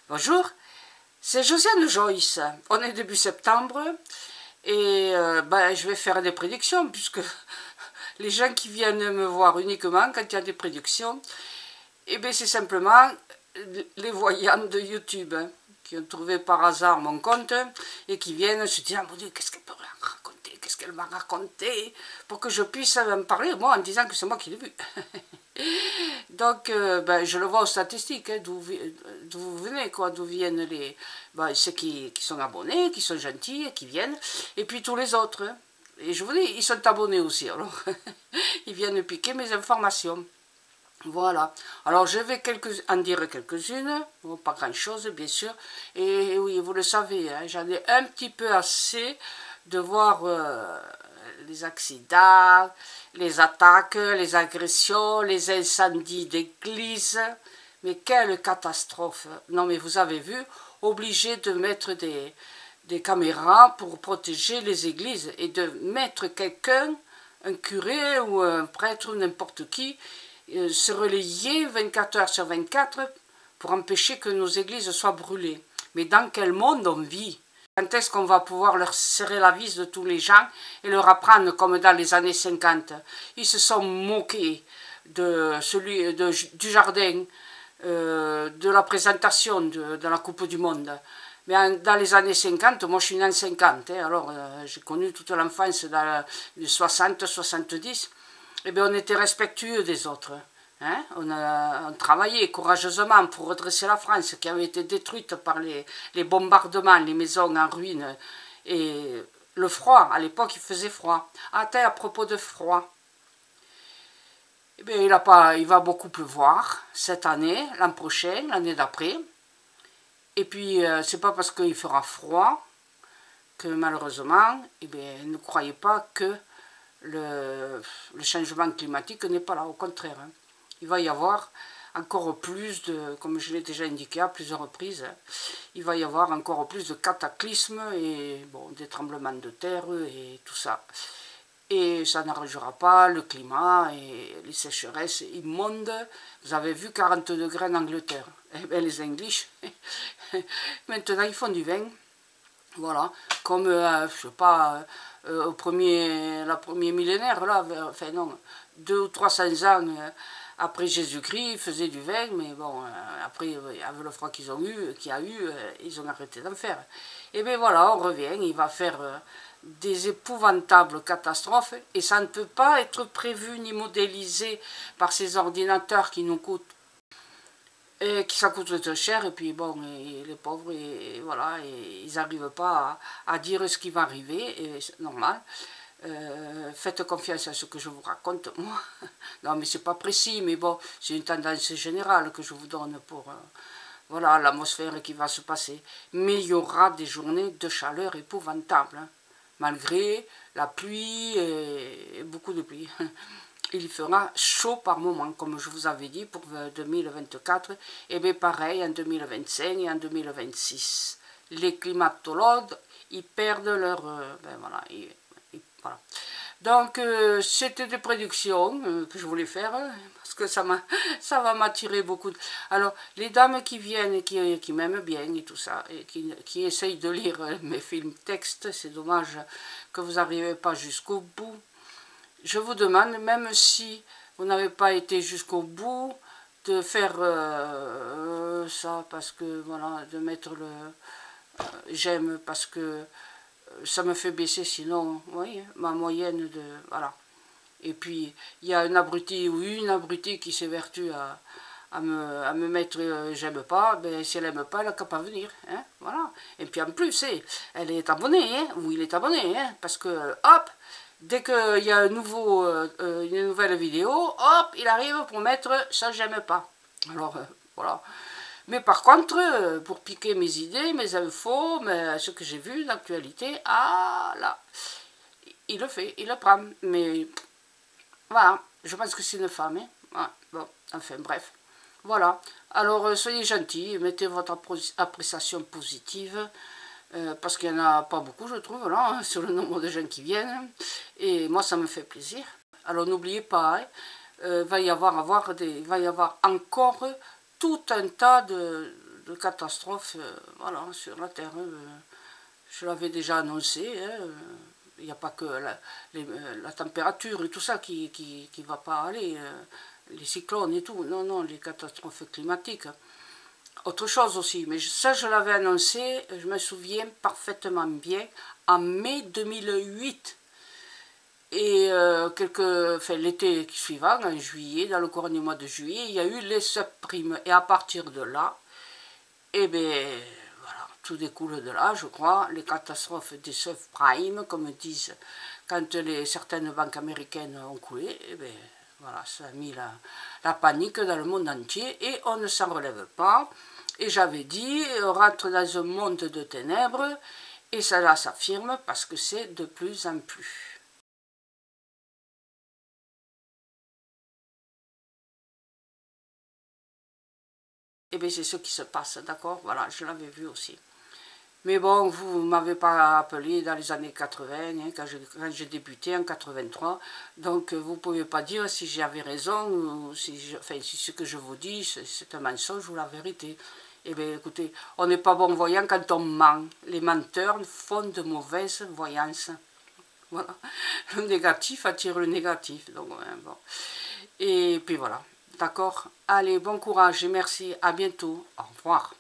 Bonjour, c'est Josiane Joyce. On est début septembre et je vais faire des prédictions puisque les gens qui viennent me voir uniquement quand il y a des prédictions, c'est simplement les voyants de YouTube qui ont trouvé par hasard mon compte et qui viennent se dire « Mon Dieu, qu'est-ce qu'elle peut raconter? Qu'est-ce qu'elle m'a raconté ?» pour que je puisse en parler, moi, en disant que c'est moi qui l'ai vu. Donc, je le vois aux statistiques, hein, d'où vous venez, quoi, d'où viennent ceux qui sont abonnés, qui sont gentils, et qui viennent, et puis tous les autres. Hein. Et je vous dis, ils sont abonnés aussi, alors ils viennent piquer mes informations. Voilà. Alors, je vais en dire quelques-unes, bon, pas grand-chose, bien sûr, et oui, vous le savez, hein, j'en ai un petit peu assez de voir les accidents, les attaques, les agressions, les incendies d'églises. Mais quelle catastrophe! Non mais vous avez vu, obligé de mettre des caméras pour protéger les églises et de mettre quelqu'un, un curé ou un prêtre ou n'importe qui, se relayer 24 heures sur 24 pour empêcher que nos églises soient brûlées. Mais dans quel monde on vit? Quand est-ce qu'on va pouvoir leur serrer la vis de tous les gens et leur apprendre comme dans les années 50? Ils se sont moqués du jardin, de la présentation de la Coupe du Monde. Mais dans les années 50, moi je suis née en 50, hein, alors j'ai connu toute l'enfance dans les 60-70, on était respectueux des autres. Hein? On travaillait courageusement pour redresser la France qui avait été détruite par les bombardements, les maisons en ruine et le froid. À l'époque, il faisait froid. Ah, à propos de froid, il va beaucoup pleuvoir cette année, l'an prochain, l'année d'après. Et puis, c'est pas parce qu'il fera froid que malheureusement, ne croyez pas que le changement climatique n'est pas là, au contraire. Hein. Il va y avoir encore plus de, comme je l'ai déjà indiqué à plusieurs reprises, hein, il va y avoir encore plus de cataclysmes et bon, des tremblements de terre et tout ça. Et ça n'arrangera pas le climat et les sécheresses immondes. Vous avez vu 40 degrés en Angleterre. Les English, maintenant ils font du vin. Voilà, comme, je sais pas, la premier millénaire, là, enfin non, 200 ou 300 ans après Jésus-Christ, ils faisaient du vin, mais bon, après, avec le froid qu'ils ont eu, ils ont arrêté d'en faire. Et bien voilà, on revient, il va faire des épouvantables catastrophes, et ça ne peut pas être prévu ni modélisé par ces ordinateurs qui nous coûtent et ça coûte très cher, et puis bon, les pauvres, voilà, ils n'arrivent pas à dire ce qui va arriver, et c'est normal. Faites confiance à ce que je vous raconte, moi. Non, mais c'est pas précis, mais bon, c'est une tendance générale que je vous donne pour, voilà, l'atmosphère qui va se passer. Mais il y aura des journées de chaleur épouvantables, hein, malgré la pluie et beaucoup de pluie. Il fera chaud par moment, comme je vous avais dit, pour 2024, et bien pareil en 2025 et en 2026. Les climatologues, ils perdent leur... voilà, voilà. Donc, c'était des prédictions que je voulais faire, parce que ça va m'attirer beaucoup. Alors, les dames qui viennent, qui m'aiment bien et tout ça, et qui essayent de lire mes films textes, c'est dommage que vous n'arrivez pas jusqu'au bout. Je vous demande, même si vous n'avez pas été jusqu'au bout, de faire ça, parce que, voilà, de mettre le j'aime, parce que ça me fait baisser, sinon, oui, ma moyenne de, voilà. Et puis, il y a un abruti ou une abrutie qui s'évertue à me mettre j'aime pas, ben si elle aime pas, elle n'a qu'à pas venir, hein, voilà. Et puis en plus, elle est abonnée, hein, ou il est abonné, hein, parce que, hop, dès qu'il y a une nouvelle vidéo, hop, il arrive pour mettre ça j'aime pas. Alors, voilà. Mais par contre, pour piquer mes idées, mes infos, ce que j'ai vu, l'actualité, ah là, il le fait, il le prend. Mais voilà, je pense que c'est une femme. Hein. Ouais, bon, enfin bref. Voilà. Alors, soyez gentils, mettez votre appréciation positive. Parce qu'il n'y en a pas beaucoup, je trouve, là, hein, sur le nombre de gens qui viennent. Et moi, ça me fait plaisir. Alors, n'oubliez pas, hein, va y avoir encore tout un tas de catastrophe voilà, sur la Terre. Je l'avais déjà annoncé. Hein, il n'y a pas que la température et tout ça qui va pas aller, les cyclones et tout. Non, non, les catastrophes climatiques. Autre chose aussi, mais ça je l'avais annoncé, je me souviens parfaitement bien, en mai 2008. Et l'été suivant, en juillet, dans le courant du mois de juillet, il y a eu les subprimes. Et à partir de là, eh bien, voilà, tout découle de là, je crois, les catastrophes des subprimes, comme disent, quand certaines banques américaines ont coulé, eh bien, voilà, ça a mis la panique dans le monde entier et on ne s'en relève pas. Et j'avais dit, on rentre dans un monde de ténèbres, et cela s'affirme parce que c'est de plus en plus. Et bien c'est ce qui se passe, d'accord? Voilà, je l'avais vu aussi. Mais bon, vous ne m'avez pas appelé dans les années 80, hein, quand j'ai débuté en 83, donc vous ne pouvez pas dire si j'avais raison, ou si ce que je vous dis, c'est un mensonge ou la vérité. Eh bien écoutez, on n'est pas bon voyant quand on ment. Les menteurs font de mauvaises voyances. Voilà. Le négatif attire le négatif. Donc, bon. Et puis voilà. D'accord? Allez, bon courage et merci. À bientôt. Au revoir.